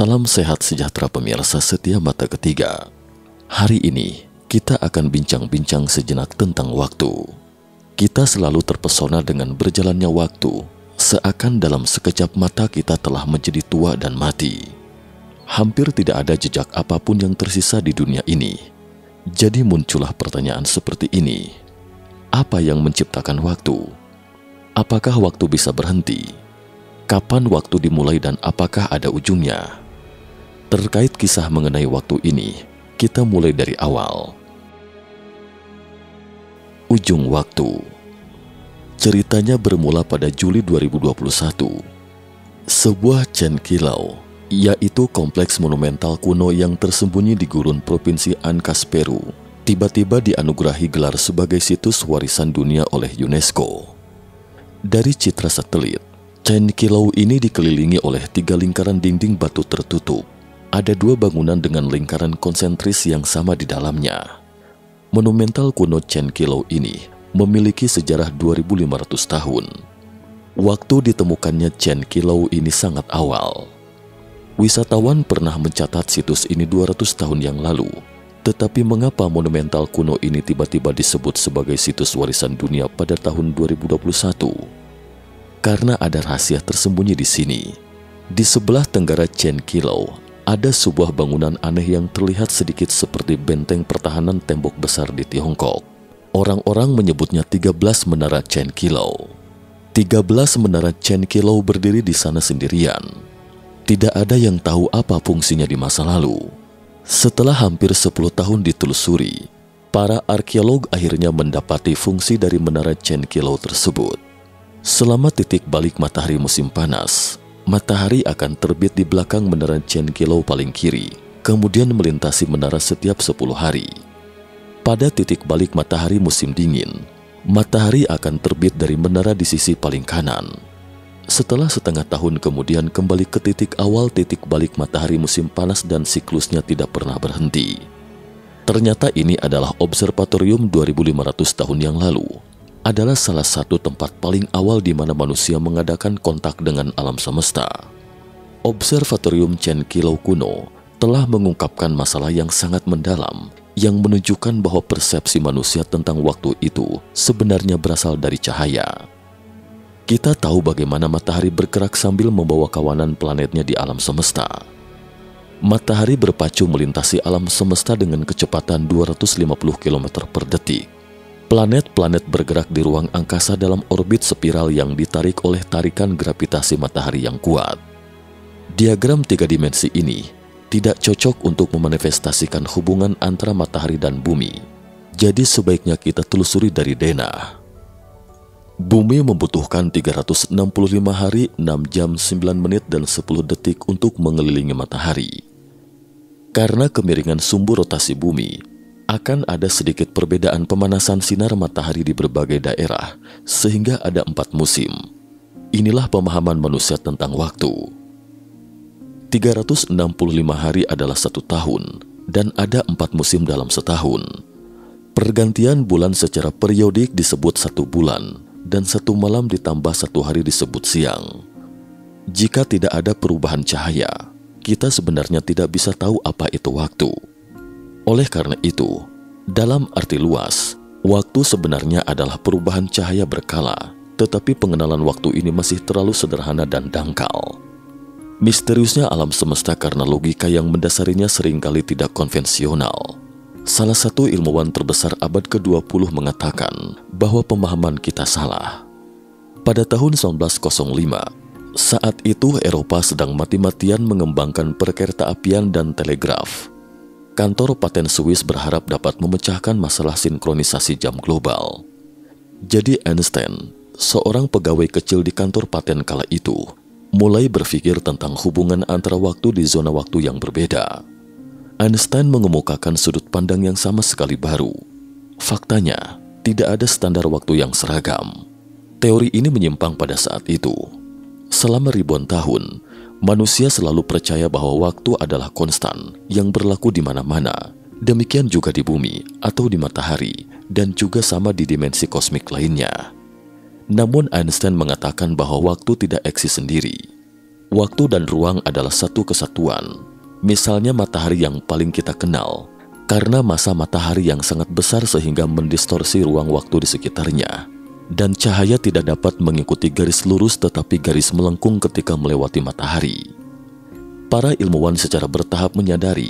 Salam sehat sejahtera pemirsa setia Mata Ketiga. Hari ini kita akan bincang-bincang sejenak tentang waktu. Kita selalu terpesona dengan berjalannya waktu, seakan dalam sekejap mata kita telah menjadi tua dan mati. Hampir tidak ada jejak apapun yang tersisa di dunia ini. Jadi muncullah pertanyaan seperti ini. Apa yang menciptakan waktu? Apakah waktu bisa berhenti? Kapan waktu dimulai dan apakah ada ujungnya? Terkait kisah mengenai waktu ini, kita mulai dari awal. Ujung waktu. Ceritanya bermula pada Juli 2021. Sebuah cen kilau, yaitu kompleks monumental kuno yang tersembunyi di gurun provinsi Ancash, Peru, tiba-tiba dianugerahi gelar sebagai situs warisan dunia oleh UNESCO. Dari citra satelit, cen kilau ini dikelilingi oleh 3 lingkaran dinding batu tertutup. Ada 2 bangunan dengan lingkaran konsentris yang sama di dalamnya. Monumental kuno cen kilau ini memiliki sejarah 2500 tahun. Waktu ditemukannya cen kilau ini sangat awal. Wisatawan pernah mencatat situs ini 200 tahun yang lalu. Tetapi mengapa monumental kuno ini tiba-tiba disebut sebagai situs warisan dunia pada tahun 2021? Karena ada rahasia tersembunyi di sini. Di sebelah tenggara cen kilau, ada sebuah bangunan aneh yang terlihat sedikit seperti benteng pertahanan tembok besar di Tiongkok. Orang-orang menyebutnya 13 menara cen kilau. 13 menara cen kilau berdiri di sana sendirian. Tidak ada yang tahu apa fungsinya di masa lalu. Setelah hampir 10 tahun ditelusuri, para arkeolog akhirnya mendapati fungsi dari menara cen kilau tersebut. Selama titik balik matahari musim panas, matahari akan terbit di belakang menara cen kilau paling kiri, kemudian melintasi menara setiap 10 hari. Pada titik balik matahari musim dingin, matahari akan terbit dari menara di sisi paling kanan. Setelah setengah tahun kemudian kembali ke titik awal titik balik matahari musim panas dan siklusnya tidak pernah berhenti. Ternyata ini adalah observatorium 2500 tahun yang lalu. Adalah salah satu tempat paling awal di mana manusia mengadakan kontak dengan alam semesta. Observatorium cen kilau kuno telah mengungkapkan masalah yang sangat mendalam yang menunjukkan bahwa persepsi manusia tentang waktu itu sebenarnya berasal dari cahaya. Kita tahu bagaimana matahari bergerak sambil membawa kawanan planetnya di alam semesta. Matahari berpacu melintasi alam semesta dengan kecepatan 250 km per detik. Planet-planet bergerak di ruang angkasa dalam orbit spiral yang ditarik oleh tarikan gravitasi matahari yang kuat. Diagram 3 dimensi ini tidak cocok untuk memanifestasikan hubungan antara matahari dan bumi. Jadi sebaiknya kita telusuri dari denah. Bumi membutuhkan 365 hari, 6 jam, 9 menit, dan 10 detik untuk mengelilingi matahari. Karena kemiringan sumbu rotasi bumi, akan ada sedikit perbedaan pemanasan sinar matahari di berbagai daerah, sehingga ada 4 musim. Inilah pemahaman manusia tentang waktu. 365 hari adalah 1 tahun, dan ada 4 musim dalam setahun. Pergantian bulan secara periodik disebut 1 bulan, dan 1 malam ditambah 1 hari disebut siang. Jika tidak ada perubahan cahaya, kita sebenarnya tidak bisa tahu apa itu waktu. Oleh karena itu, dalam arti luas, waktu sebenarnya adalah perubahan cahaya berkala, tetapi pengenalan waktu ini masih terlalu sederhana dan dangkal. Misteriusnya alam semesta karena logika yang mendasarinya seringkali tidak konvensional. Salah satu ilmuwan terbesar abad ke-20 mengatakan bahwa pemahaman kita salah. Pada tahun 1905, saat itu Eropa sedang mati-matian mengembangkan perkereta-apian dan telegraf. Kantor paten Swiss berharap dapat memecahkan masalah sinkronisasi jam global. Jadi Einstein, seorang pegawai kecil di kantor paten kala itu, mulai berpikir tentang hubungan antara waktu di zona waktu yang berbeda. Einstein mengemukakan sudut pandang yang sama sekali baru. Faktanya, tidak ada standar waktu yang seragam. Teori ini menyimpang pada saat itu. Selama ribuan tahun, manusia selalu percaya bahwa waktu adalah konstan yang berlaku di mana-mana. Demikian juga di bumi atau di matahari, dan juga sama di dimensi kosmik lainnya. Namun Einstein mengatakan bahwa waktu tidak eksis sendiri. Waktu dan ruang adalah satu kesatuan. Misalnya matahari yang paling kita kenal, karena massa matahari yang sangat besar sehingga mendistorsi ruang waktu di sekitarnya. Dan cahaya tidak dapat mengikuti garis lurus tetapi garis melengkung ketika melewati matahari. Para ilmuwan secara bertahap menyadari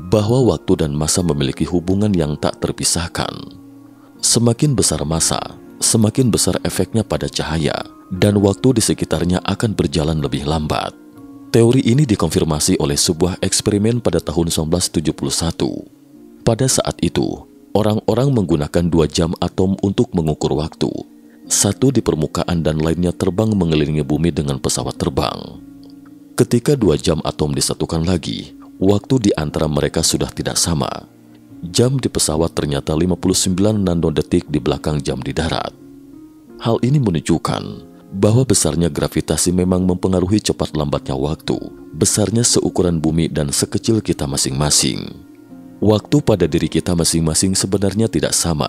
bahwa waktu dan massa memiliki hubungan yang tak terpisahkan. Semakin besar massa, semakin besar efeknya pada cahaya, dan waktu di sekitarnya akan berjalan lebih lambat. Teori ini dikonfirmasi oleh sebuah eksperimen pada tahun 1971. Pada saat itu, orang-orang menggunakan 2 jam atom untuk mengukur waktu. Satu di permukaan dan lainnya terbang mengelilingi bumi dengan pesawat terbang. Ketika 2 jam atom disatukan lagi, waktu di antara mereka sudah tidak sama. Jam di pesawat ternyata 59 nanodetik di belakang jam di darat. Hal ini menunjukkan bahwa besarnya gravitasi memang mempengaruhi cepat lambatnya waktu, besarnya seukuran bumi dan sekecil kita masing-masing. Waktu pada diri kita masing-masing sebenarnya tidak sama,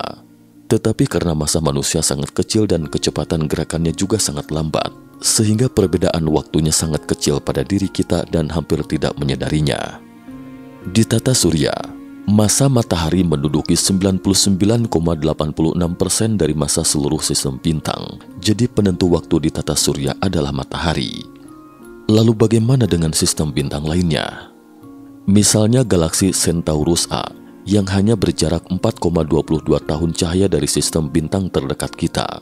tetapi karena massa manusia sangat kecil dan kecepatan gerakannya juga sangat lambat, sehingga perbedaan waktunya sangat kecil pada diri kita dan hampir tidak menyadarinya. Di tata surya, massa matahari menduduki 99,86% dari massa seluruh sistem bintang. Jadi penentu waktu di tata surya adalah matahari. Lalu bagaimana dengan sistem bintang lainnya? Misalnya galaksi Centaurus A yang hanya berjarak 4,22 tahun cahaya dari sistem bintang terdekat kita.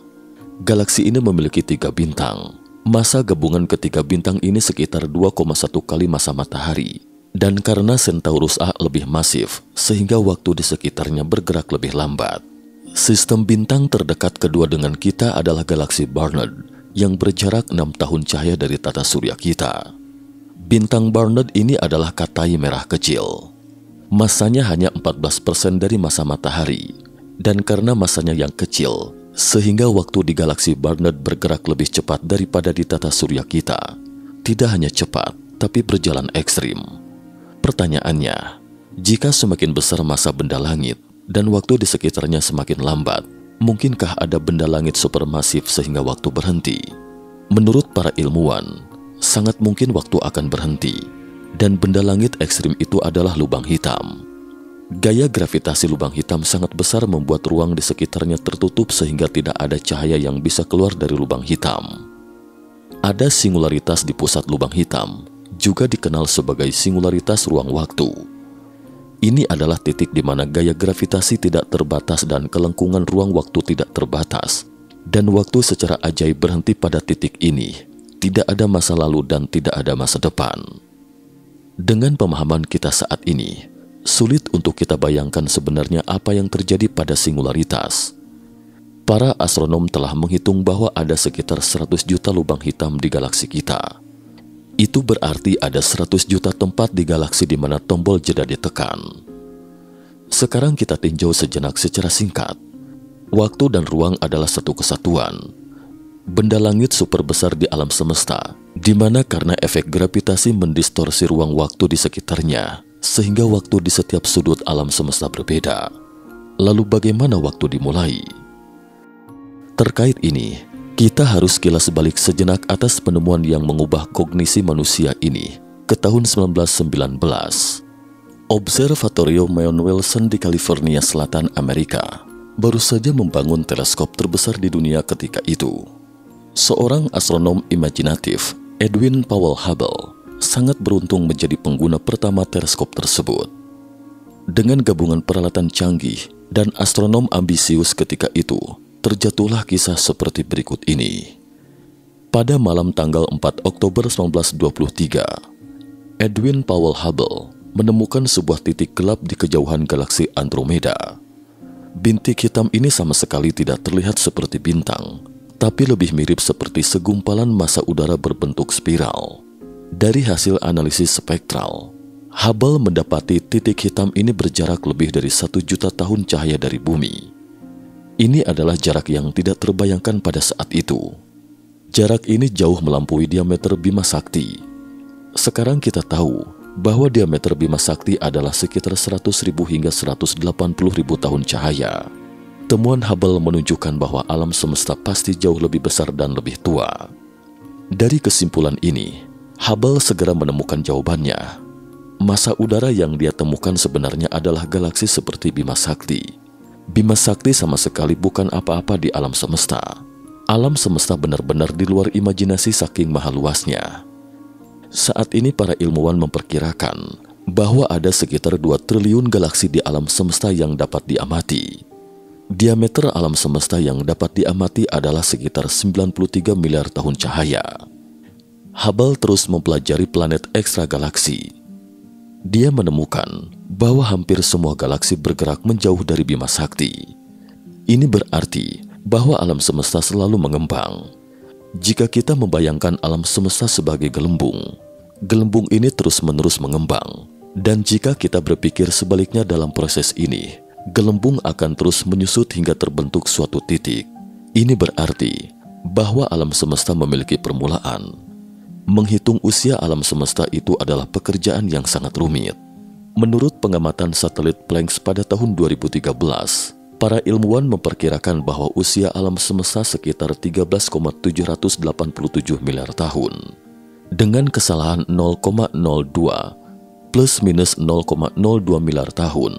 Galaksi ini memiliki 3 bintang. Massa gabungan ketiga bintang ini sekitar 2,1 kali massa matahari. Dan karena Centaurus A lebih masif, sehingga waktu di sekitarnya bergerak lebih lambat. Sistem bintang terdekat kedua dengan kita adalah galaksi Barnard, yang berjarak 6 tahun cahaya dari tata surya kita. Bintang Barnard ini adalah katai merah kecil. Massanya hanya 14% dari massa matahari, dan karena massanya yang kecil, sehingga waktu di galaksi Barnard bergerak lebih cepat daripada di tata surya kita. Tidak hanya cepat, tapi berjalan ekstrim. Pertanyaannya, jika semakin besar massa benda langit dan waktu di sekitarnya semakin lambat, mungkinkah ada benda langit supermasif sehingga waktu berhenti? Menurut para ilmuwan, sangat mungkin waktu akan berhenti, dan benda langit ekstrim itu adalah lubang hitam. Gaya gravitasi lubang hitam sangat besar membuat ruang di sekitarnya tertutup sehingga tidak ada cahaya yang bisa keluar dari lubang hitam. Ada singularitas di pusat lubang hitam, juga dikenal sebagai singularitas ruang waktu. Ini adalah titik di mana gaya gravitasi tidak terbatas dan kelengkungan ruang waktu tidak terbatas, dan waktu secara ajaib berhenti pada titik ini. Tidak ada masa lalu dan tidak ada masa depan. Dengan pemahaman kita saat ini, sulit untuk kita bayangkan sebenarnya apa yang terjadi pada singularitas. Para astronom telah menghitung bahwa ada sekitar 100 juta lubang hitam di galaksi kita. Itu berarti ada 100 juta tempat di galaksi di mana tombol jeda ditekan. Sekarang kita tinjau sejenak secara singkat. Waktu dan ruang adalah satu kesatuan. Benda langit super besar di alam semesta, di mana karena efek gravitasi mendistorsi ruang waktu di sekitarnya, sehingga waktu di setiap sudut alam semesta berbeda. Lalu bagaimana waktu dimulai? Terkait ini, kita harus kilas balik sejenak atas penemuan yang mengubah kognisi manusia ini ke tahun 1919. Observatorium Mount Wilson di California Selatan, Amerika, baru saja membangun teleskop terbesar di dunia ketika itu. Seorang astronom imajinatif, Edwin Powell Hubble, sangat beruntung menjadi pengguna pertama teleskop tersebut. Dengan gabungan peralatan canggih dan astronom ambisius ketika itu, terjatuhlah kisah seperti berikut ini. Pada malam tanggal 4 Oktober 1923, Edwin Powell Hubble menemukan sebuah titik gelap di kejauhan galaksi Andromeda. Bintik hitam ini sama sekali tidak terlihat seperti bintang, tapi lebih mirip seperti segumpalan massa udara berbentuk spiral. Dari hasil analisis spektral, Hubble mendapati titik hitam ini berjarak lebih dari 1 juta tahun cahaya dari bumi. Ini adalah jarak yang tidak terbayangkan pada saat itu. Jarak ini jauh melampaui diameter Bima Sakti. Sekarang kita tahu bahwa diameter Bima Sakti adalah sekitar 100.000 hingga 180.000 tahun cahaya. Temuan Hubble menunjukkan bahwa alam semesta pasti jauh lebih besar dan lebih tua. Dari kesimpulan ini, Hubble segera menemukan jawabannya. Massa udara yang dia temukan sebenarnya adalah galaksi seperti Bima Sakti. Bima Sakti sama sekali bukan apa-apa di alam semesta. Alam semesta benar-benar di luar imajinasi saking maha luasnya. Saat ini para ilmuwan memperkirakan bahwa ada sekitar 2 triliun galaksi di alam semesta yang dapat diamati. Diameter alam semesta yang dapat diamati adalah sekitar 93 miliar tahun cahaya. Hubble terus mempelajari planet ekstragalaksi. Dia menemukan bahwa hampir semua galaksi bergerak menjauh dari Bima Sakti. Ini berarti bahwa alam semesta selalu mengembang. Jika kita membayangkan alam semesta sebagai gelembung, gelembung ini terus-menerus mengembang. Dan jika kita berpikir sebaliknya dalam proses ini, gelembung akan terus menyusut hingga terbentuk suatu titik. Ini berarti bahwa alam semesta memiliki permulaan. Menghitung usia alam semesta itu adalah pekerjaan yang sangat rumit. Menurut pengamatan satelit Planck pada tahun 2013, para ilmuwan memperkirakan bahwa usia alam semesta sekitar 13,787 miliar tahun. Dengan kesalahan 0,02 plus minus 0,02 miliar tahun,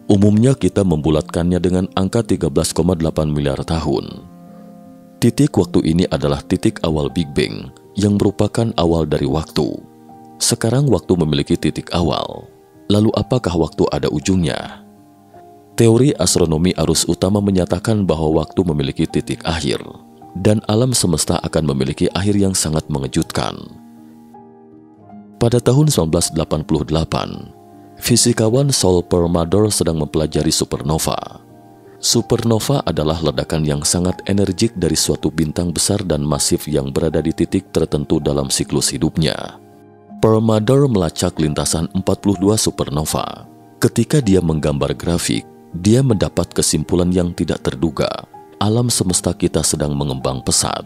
umumnya kita membulatkannya dengan angka 13,8 miliar tahun. Titik waktu ini adalah titik awal Big Bang yang merupakan awal dari waktu. Sekarang waktu memiliki titik awal. Lalu apakah waktu ada ujungnya? Teori astronomi arus utama menyatakan bahwa waktu memiliki titik akhir, dan alam semesta akan memiliki akhir yang sangat mengejutkan. Pada tahun 1988, fisikawan Saul Perlmutter sedang mempelajari supernova. Supernova adalah ledakan yang sangat energik dari suatu bintang besar dan masif yang berada di titik tertentu dalam siklus hidupnya. Perlmutter melacak lintasan 42 supernova. Ketika dia menggambar grafik, dia mendapat kesimpulan yang tidak terduga. Alam semesta kita sedang mengembang pesat.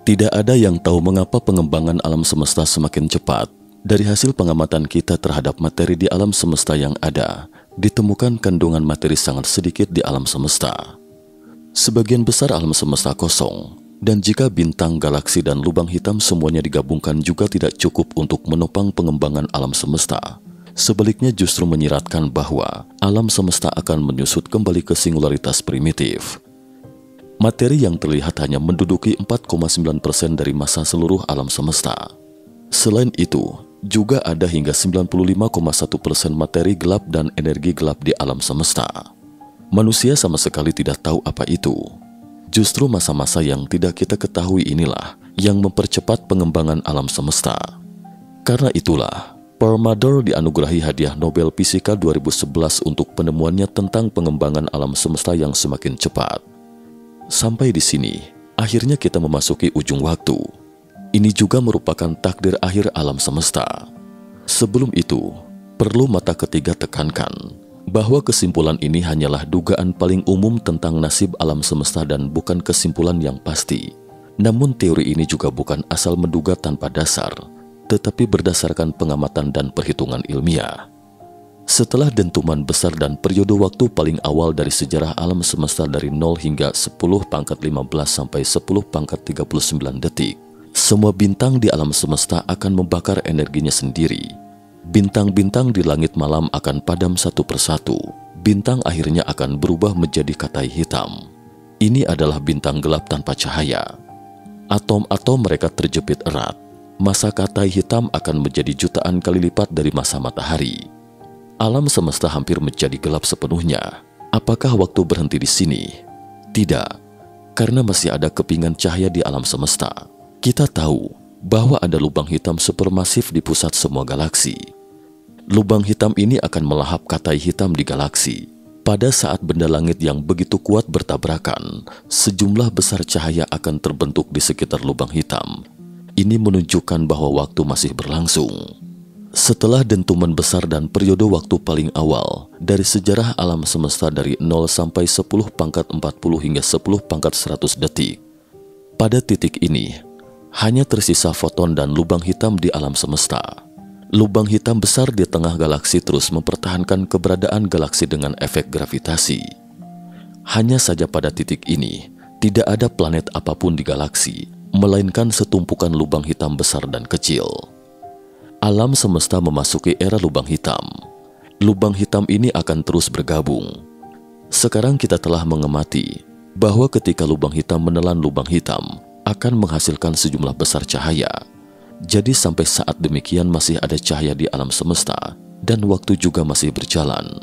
Tidak ada yang tahu mengapa pengembangan alam semesta semakin cepat. Dari hasil pengamatan kita terhadap materi di alam semesta yang ada, ditemukan kandungan materi sangat sedikit di alam semesta. Sebagian besar alam semesta kosong, dan jika bintang, galaksi, dan lubang hitam semuanya digabungkan juga tidak cukup untuk menopang pengembangan alam semesta. Sebaliknya justru menyiratkan bahwa alam semesta akan menyusut kembali ke singularitas primitif. Materi yang terlihat hanya menduduki 4,9% dari massa seluruh alam semesta. Selain itu, juga ada hingga 95,1% materi gelap dan energi gelap di alam semesta. Manusia sama sekali tidak tahu apa itu. Justru masa-masa yang tidak kita ketahui inilah yang mempercepat pengembangan alam semesta. Karena itulah, Perlmutter dianugerahi hadiah Nobel Fisika 2011 untuk penemuannya tentang pengembangan alam semesta yang semakin cepat. Sampai di sini, akhirnya kita memasuki ujung waktu. Ini juga merupakan takdir akhir alam semesta. Sebelum itu, perlu mata ketiga tekankan bahwa kesimpulan ini hanyalah dugaan paling umum tentang nasib alam semesta dan bukan kesimpulan yang pasti. Namun teori ini juga bukan asal menduga tanpa dasar, tetapi berdasarkan pengamatan dan perhitungan ilmiah. Setelah dentuman besar dan periode waktu paling awal dari sejarah alam semesta dari 0 hingga 10 pangkat 15 sampai 10 pangkat 39 detik, semua bintang di alam semesta akan membakar energinya sendiri. Bintang-bintang di langit malam akan padam satu persatu. Bintang akhirnya akan berubah menjadi katai hitam. Ini adalah bintang gelap tanpa cahaya. Atom-atom mereka terjepit erat. Massa katai hitam akan menjadi jutaan kali lipat dari massa matahari. Alam semesta hampir menjadi gelap sepenuhnya. Apakah waktu berhenti di sini? Tidak, karena masih ada kepingan cahaya di alam semesta. Kita tahu bahwa ada lubang hitam supermasif di pusat semua galaksi. Lubang hitam ini akan melahap katai hitam di galaksi. Pada saat benda langit yang begitu kuat bertabrakan, sejumlah besar cahaya akan terbentuk di sekitar lubang hitam. Ini menunjukkan bahwa waktu masih berlangsung. Setelah dentuman besar dan periode waktu paling awal dari sejarah alam semesta dari 0 sampai 10 pangkat 40 hingga 10 pangkat 100 detik, pada titik ini hanya tersisa foton dan lubang hitam di alam semesta. Lubang hitam besar di tengah galaksi terus mempertahankan keberadaan galaksi dengan efek gravitasi. Hanya saja pada titik ini tidak ada planet apapun di galaksi, melainkan setumpukan lubang hitam besar dan kecil. Alam semesta memasuki era lubang hitam. Lubang hitam ini akan terus bergabung. Sekarang kita telah mengamati bahwa ketika lubang hitam menelan lubang hitam akan menghasilkan sejumlah besar cahaya. Jadi sampai saat demikian masih ada cahaya di alam semesta dan waktu juga masih berjalan.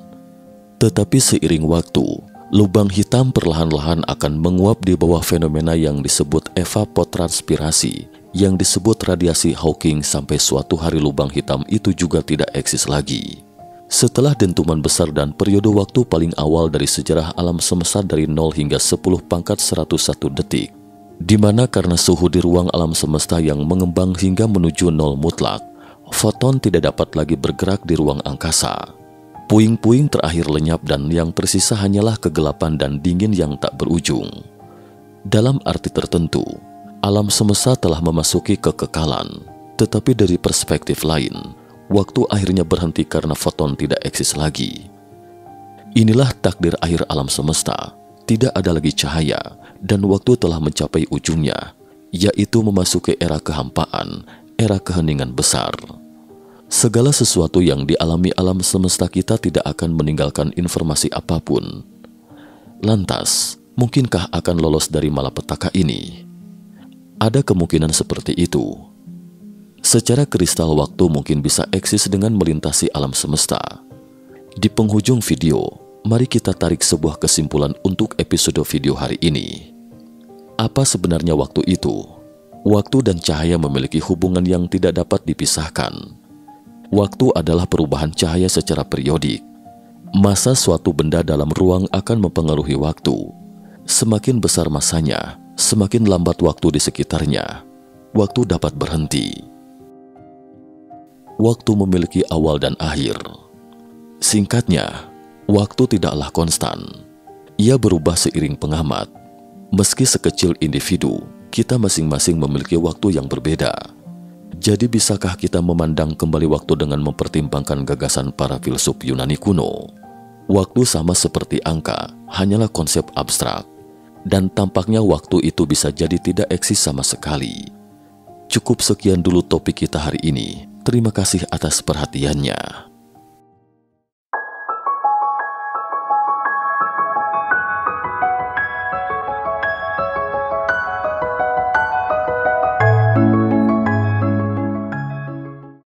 Tetapi seiring waktu, lubang hitam perlahan-lahan akan menguap di bawah fenomena yang disebut evapotranspirasi, yang disebut radiasi Hawking, sampai suatu hari lubang hitam itu juga tidak eksis lagi. Setelah dentuman besar dan periode waktu paling awal dari sejarah alam semesta dari 0 hingga 10⁻101 detik, di mana karena suhu di ruang alam semesta yang mengembang hingga menuju 0 mutlak, foton tidak dapat lagi bergerak di ruang angkasa. Puing-puing terakhir lenyap dan yang tersisa hanyalah kegelapan dan dingin yang tak berujung. Dalam arti tertentu, alam semesta telah memasuki kekekalan, tetapi dari perspektif lain, waktu akhirnya berhenti karena foton tidak eksis lagi. Inilah takdir akhir alam semesta, tidak ada lagi cahaya, dan waktu telah mencapai ujungnya, yaitu memasuki era kehampaan, era keheningan besar. Segala sesuatu yang dialami alam semesta kita tidak akan meninggalkan informasi apapun. Lantas, mungkinkah akan lolos dari malapetaka ini? Ada kemungkinan seperti itu. Secara kristal waktu mungkin bisa eksis dengan melintasi alam semesta. Di penghujung video, mari kita tarik sebuah kesimpulan untuk episode video hari ini. Apa sebenarnya waktu itu? Waktu dan cahaya memiliki hubungan yang tidak dapat dipisahkan. Waktu adalah perubahan cahaya secara periodik. Masa suatu benda dalam ruang akan mempengaruhi waktu. Semakin besar masanya, semakin lambat waktu di sekitarnya. Waktu dapat berhenti. Waktu memiliki awal dan akhir. Singkatnya, waktu tidaklah konstan. Ia berubah seiring pengamat. Meski sekecil individu, kita masing-masing memiliki waktu yang berbeda. Jadi bisakah kita memandang kembali waktu dengan mempertimbangkan gagasan para filsuf Yunani kuno? Waktu sama seperti angka, hanyalah konsep abstrak. Dan tampaknya waktu itu bisa jadi tidak eksis sama sekali. Cukup sekian dulu topik kita hari ini. Terima kasih atas perhatiannya.